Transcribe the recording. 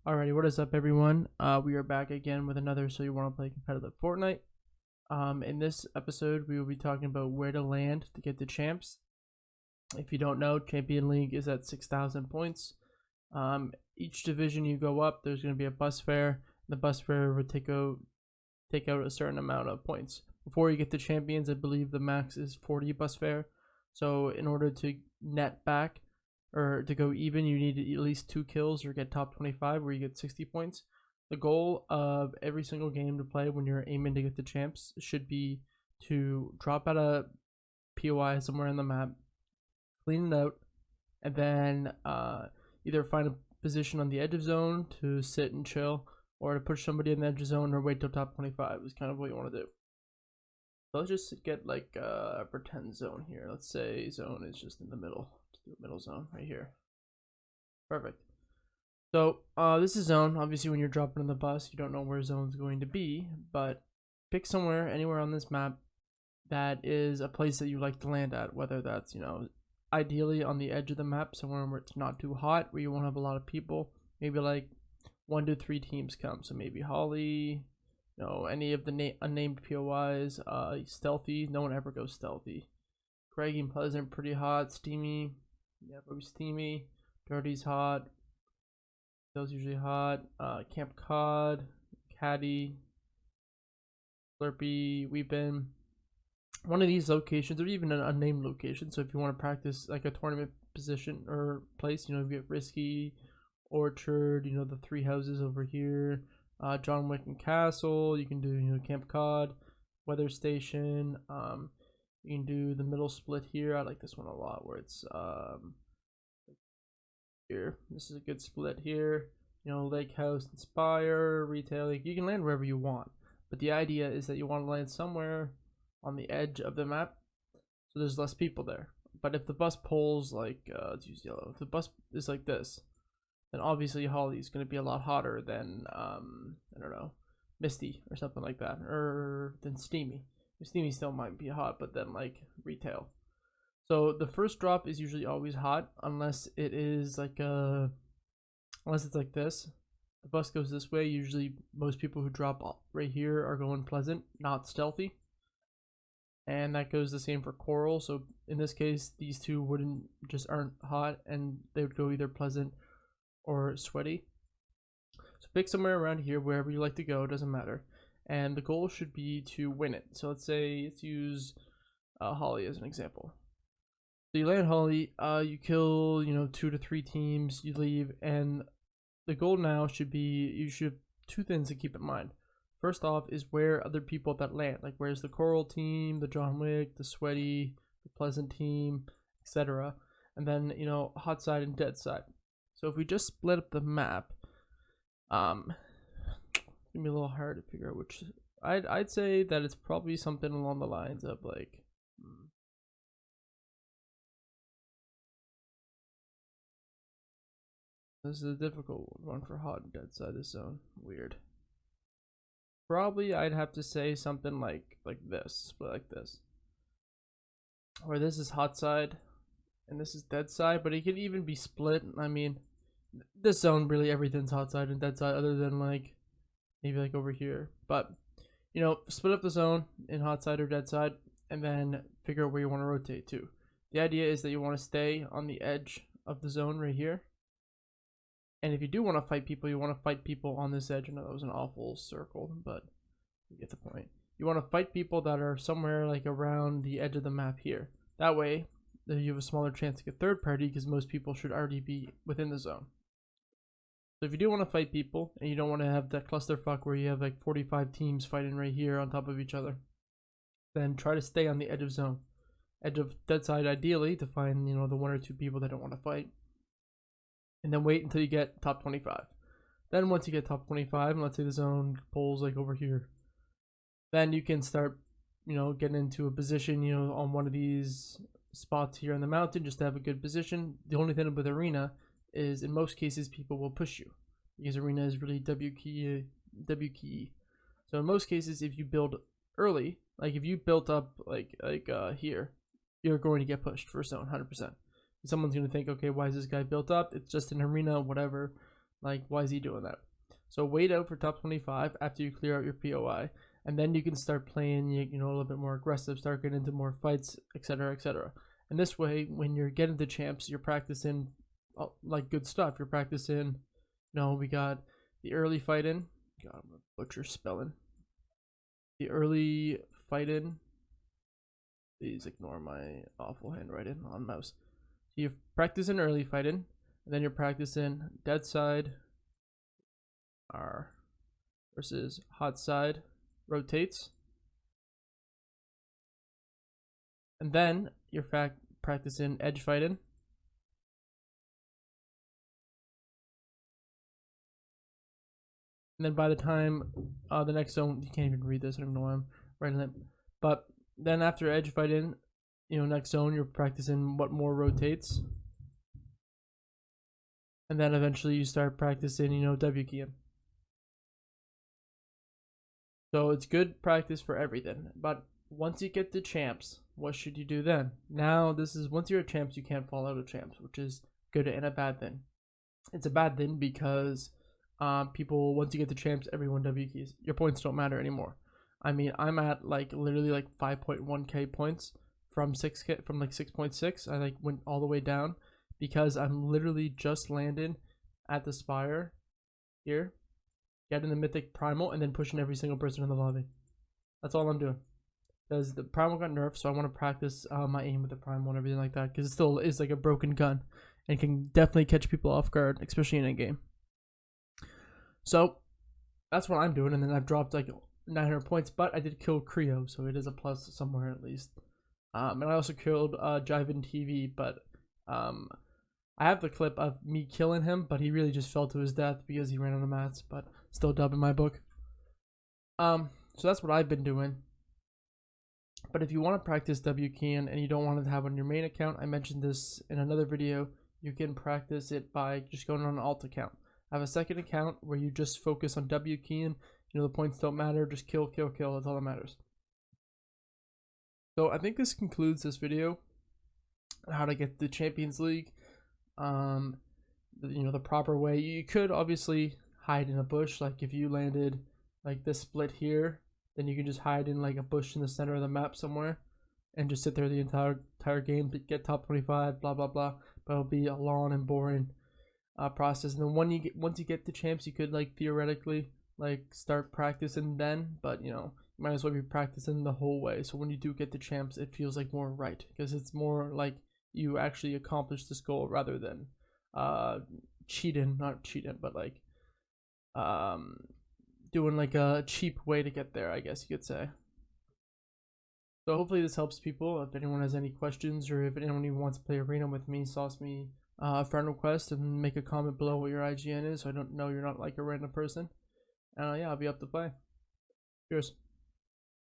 Alrighty, what is up, everyone? We are back again with another So You Want to Play Competitive Fortnite. In this episode, we will be talking about where to land to get the champs. If you don't know, Champion League is at 6,000 points. Each division you go up, there's going to be a bus fare. The bus fare would take out a certain amount of points. Before you get to champions, I believe the max is 40 bus fare. So in order to net back, or to go even, you need at least 2 kills or get top 25 where you get 60 points. The goal of every single game to play when you're aiming to get the champs should be to drop out a POI somewhere on the map, clean it out, and then either find a position on the edge of zone to sit and chill, or to push somebody in the edge of zone, or wait till top 25 is kind of what you want to do. So let's just get like a pretend zone here. Let's say zone is just in the middle. Middle zone right here. Perfect. So this is zone. Obviously, when you're dropping on the bus, you don't know where zone's going to be, but pick somewhere, anywhere on this map that is a place that you like to land at, whether that's, ideally on the edge of the map, somewhere where it's not too hot, where you won't have a lot of people. Maybe like 1 to 3 teams come. So maybe Holly, any of the unnamed POIs, stealthy. No one ever goes stealthy. Craggy and Pleasant, pretty hot. Steamy, yeah, probably Steamy. Dirty's hot. Those usually hot. Camp Cod, Caddy, Slurpee, Weepin. One of these locations, or even an unnamed location. So if you want to practice like a tournament position or place, you get Risky, Orchard, the 3 houses over here. John Wick and Castle. You can do Camp Cod, Weather Station. You can do the middle split here. I like this one a lot, where it's here. This is a good split here. Lake House, Inspire, Retail. You can land wherever you want, but the idea is that you want to land somewhere on the edge of the map, so there's less people there. But if the bus pulls let's use yellow. If the bus is like this, then obviously Holly is going to be a lot hotter than I don't know, Misty or something like that, or than Steamy. Steamy still might be hot, but then like Retail. So the first drop is usually always hot, unless it is unless it's like this. The bus goes this way. Usually most people who drop right here are going Pleasant, not Stealthy. And that goes the same for Coral. So in this case, these two aren't hot, and they would go either Pleasant or Sweaty. So pick somewhere around here, wherever you like to go, doesn't matter. And the goal should be to win it. So let's use Holly as an example. So you land Holly, you kill 2 to 3 teams, you leave, and the goal now should be, you should have 2 things to keep in mind. First off is where other people that land, like where's the Coral team, the John Wick, the Sweaty, the Pleasant team, etc. And then hot side and dead side. So if we just split up the map, it's gonna be a little hard to figure out which. I'd say that it's probably something along the lines of like, this is a difficult one for hot and dead side of the zone. Weird. Probably I'd have to say something like this, split like this, where this is hot side and this is dead side, but it could even be split. I mean, this zone really everything's hot side and dead side, other than like maybe like over here. But split up the zone in hot side or dead side, and then figure out where you want to rotate to. The idea is that you want to stay on the edge of the zone right here. And if you do want to fight people, you want to fight people on this edge. I know that was an awful circle, but you get the point. You want to fight people that are somewhere like around the edge of the map here. That way, you have a smaller chance to get third party, because most people should already be within the zone. So if you do want to fight people, and you don't want to have that clusterfuck where you have like 45 teams fighting right here on top of each other, then try to stay on the edge of zone. Edge of dead side, ideally, to find the 1 or 2 people that don't want to fight. And then wait until you get top 25. Then once you get top 25, and let's say the zone pulls like over here, then you can start getting into a position on one of these spots here on the mountain, just to have a good position. The only thing with arena is, in most cases, people will push you, because arena is really W key. So in most cases, if you build early, like if you built up like here, you're going to get pushed for zone 100%. Someone's going to think, okay, why is this guy built up? It's just an arena, whatever. Like, why is he doing that? So wait out for top 25 after you clear out your POI, and then you can start playing, you know, a little bit more aggressive, start getting into more fights, etc., etc. And this way, when you're getting the champs, you're practicing like good stuff. You're practicing, you know, we got the early fight in. God, I'm gonna butcher spelling. The early fight in. Please ignore my awful handwriting on mouse. So you're practicing early fighting, and then you're practicing dead side R versus hot side rotates. And then you're practicing edge fighting. And then by the time the next zone, you can't even read this, I don't know why I'm writing it. But then after edge fighting, you know, next zone, you're practicing what more rotates. And then eventually you start practicing, you know, W keying. So it's good practice for everything. But once you get to champs, what should you do then? Now, this is once you're a champs, you can't fall out of champs, which is good and a bad thing. It's a bad thing because people, once you get to champs, everyone W keys. Your points don't matter anymore. I mean, I'm at like literally like 5.1k points from 6k, from like 6.6. I like went all the way down because I'm literally just landing at the spire here, getting the mythic primal, and then pushing every single person in the lobby. That's all I'm doing. Because the primal got nerfed, so I want to practice my aim with the primal and everything like that. Because it still is like a broken gun and can definitely catch people off guard, especially in a game. So that's what I'm doing, and then I've dropped like 900 points, but I did kill Creo, so it is a plus somewhere at least. And I also killed Jiven TV, but I have the clip of me killing him, but he really just fell to his death because he ran out of mats, but still dub in my book. So that's what I've been doing. But if you want to practice W keying and you don't want to have on your main account, I mentioned this in another video, you can practice it by just going on an alt account. I have a second account where you just focus on W keying. You know, the points don't matter, just kill, kill, kill, that's all that matters. So I think this concludes this video on how to get the Champions League. You know, the proper way. You could obviously hide in a bush, like if you landed like this split here, then you can just hide in like a bush in the center of the map somewhere and just sit there the entire game, get top 25, blah blah blah. But it'll be a long and boring process. And then once you get the champs, you could like theoretically like start practicing then, but you know, you might as well be practicing the whole way. So when you do get the champs, it feels like more right, because it's more like you actually accomplish this goal rather than cheating, not cheating, but like doing like a cheap way to get there, I guess you could say. So hopefully this helps people. If anyone has any questions, or if anyone even wants to play arena with me, sauce me a friend request and make a comment below what your IGN is, so I don't know you're not like a random person. And yeah, I'll be up to play. Cheers.